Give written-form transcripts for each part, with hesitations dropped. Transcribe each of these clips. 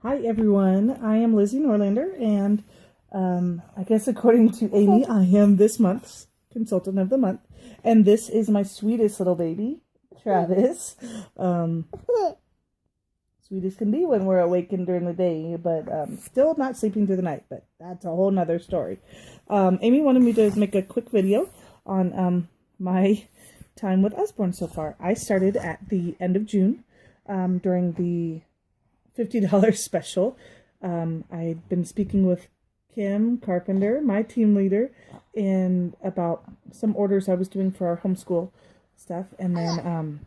Hi everyone, I am Lizzie Norlander, and I guess according to Amy, I am this month's consultant of the month, and this is my sweetest little baby, Travis. Um, Sweet as can be when we're awakened during the day, but still not sleeping through the night, but that's a whole nother story. Amy wanted me to make a quick video on my time with Usborne so far. I started at the end of June during the $50 special. I'd been speaking with Kim Carpenter, my team leader, and about some orders I was doing for our homeschool stuff. And then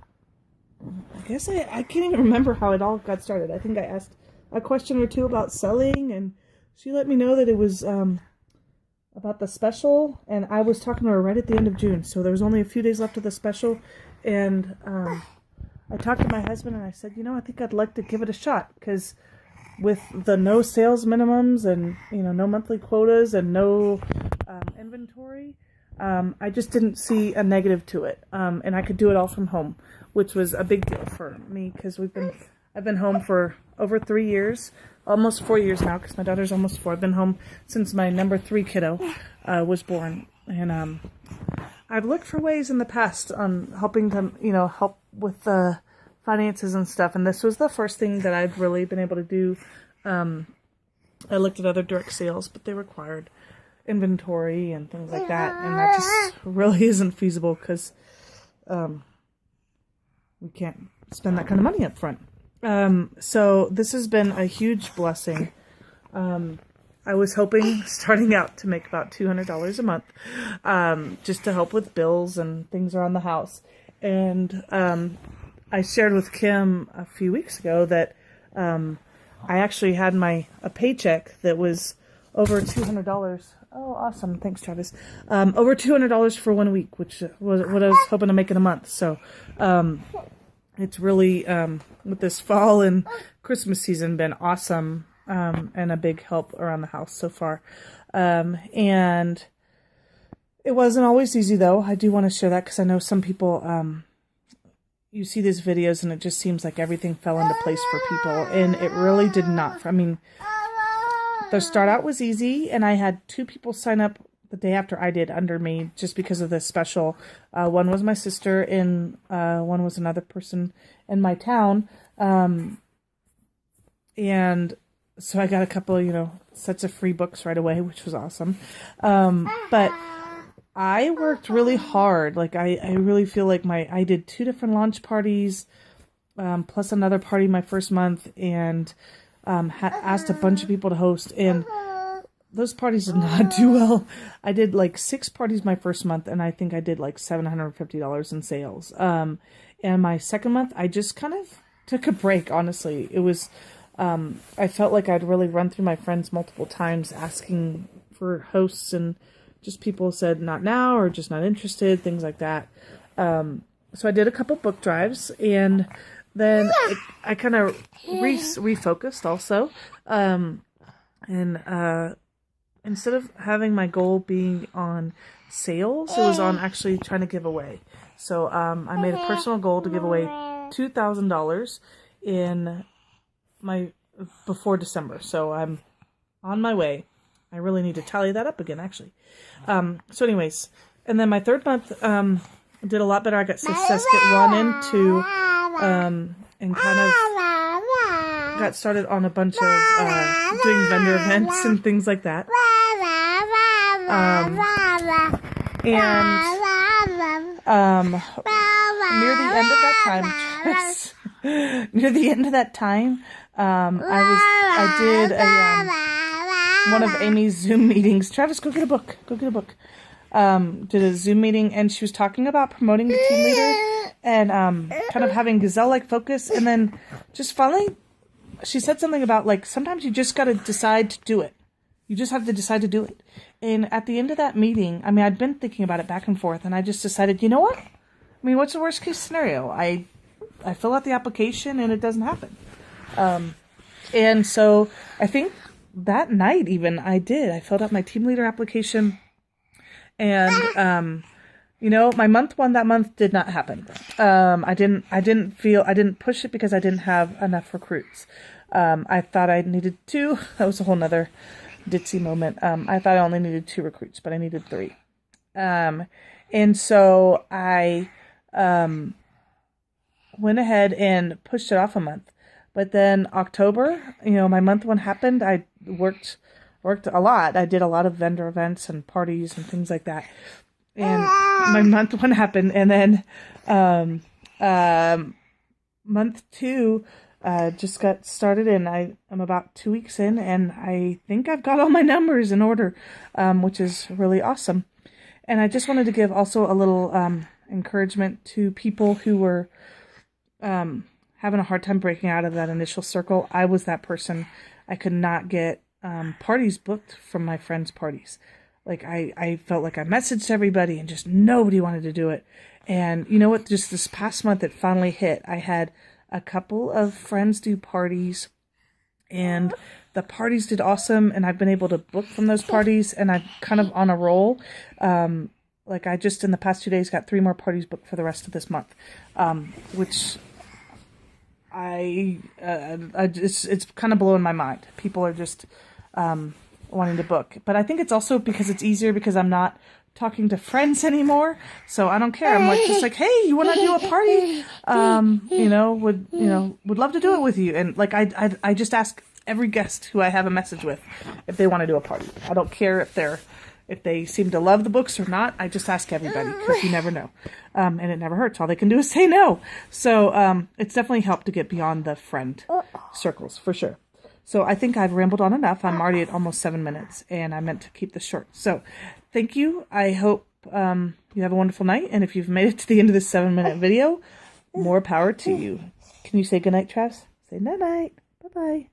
I guess I can't even remember how it all got started. I think I asked a question or two about selling, and she let me know that it was about the special, and I was talking to her right at the end of June, so there was only a few days left of the special, and I talked to my husband and I said, I think I'd like to give it a shot, because with the no sales minimums and, no monthly quotas and no inventory, I just didn't see a negative to it. And I could do it all from home, which was a big deal for me, because I've been home for over 3 years, almost 4 years now, because my daughter's almost 4. I've been home since my number 3 kiddo was born. And I've looked for ways in the past on helping them, help with the finances and stuff. And this was the first thing that I'd really been able to do. I looked at other direct sales, but they required inventory and things like that. And that just really isn't feasible, because we can't spend that kind of money up front. So this has been a huge blessing. I was hoping, starting out, to make about $200 a month, just to help with bills and things around the house. And I shared with Kim a few weeks ago that I actually had a paycheck that was over $200. Oh, awesome. Thanks, Travis. Over $200 for 1 week, which was what I was hoping to make in a month. So it's really, with this fall and Christmas season, been awesome. And a big help around the house so far. And it wasn't always easy, though. I do want to share that, because I know some people, you see these videos and it just seems like everything fell into place for people. And it really did not. I mean, the start out was easy, and I had 2 people sign up the day after I did under me, just because of this special. One was my sister, and one was another person in my town. And so I got a couple, sets of free books right away, which was awesome. But I worked really hard. Like, I really feel like I did 2 different launch parties, plus another party my first month, and asked a bunch of people to host. And those parties did not do well. I did like 6 parties my first month, and I think I did like $750 in sales. And my second month, I just kind of took a break, honestly. It was... I felt like I'd really run through my friends multiple times asking for hosts, and just people said not now, or just not interested, things like that. So I did a couple book drives, and then I kind of refocused also. And instead of having my goal being on sales, it was on actually trying to give away. So I made a personal goal to give away $2,000 in before December. So I'm on my way. I really need to tally that up again, actually. So anyways, and then my third month did a lot better. I got Success Get 1 and 2, and kind of got started on a bunch of doing vendor events and things like that. And near the end of that time, near the end of that time, I did one of Amy's Zoom meetings. Travis, go get a book. Go get a book. Did a Zoom meeting, and she was talking about promoting the team leader and kind of having gazelle-like focus. And then just finally, she said something about, like, sometimes you just got to decide to do it. You just have to decide to do it. And at the end of that meeting, I mean, I'd been thinking about it back and forth, and I just decided, you know what? I mean, what's the worst case scenario? I fill out the application and it doesn't happen. And so I think that night even I filled out my team leader application, and You know, my month one that month did not happen. I didn't push it because I didn't have enough recruits. I thought I needed 2. That was a whole nother ditzy moment. I thought I only needed 2 recruits, but I needed 3. And so I, went ahead and pushed it off a month. But then October, you know, my month one happened. I worked a lot. I did a lot of vendor events and parties and things like that. And my month one happened, and then month 2 just got started, and I'm about 2 weeks in, and I think I've got all my numbers in order, which is really awesome. And I just wanted to give also a little encouragement to people who were having a hard time breaking out of that initial circle. I was that person. I could not get parties booked from my friends' parties. Like, I felt like I messaged everybody and just nobody wanted to do it. And you know what? Just this past month, it finally hit. I had a couple of friends do parties, and the parties did awesome. And I've been able to book from those parties, and I'm kind of on a roll. Like, I just, in the past 2 days, got 3 more parties booked for the rest of this month, which it's kind of blowing my mind. People are just, wanting to book. But I think it's also because it's easier because I'm not talking to friends anymore. So I don't care. I'm like, just like, hey, you want to do a party? Would love to do it with you. And like, I just ask every guest who I have a message with if they want to do a party. I don't care if they seem to love the books or not. I just ask everybody because you never know. And it never hurts. All they can do is say no. So, it's definitely helped to get beyond the friend circles for sure. So I think I've rambled on enough. I'm already at almost 7 minutes, and I meant to keep this short. So thank you. I hope you have a wonderful night. And if you've made it to the end of this 7-minute video, more power to you. Can you say goodnight, Travis? Say night-night. Bye-bye.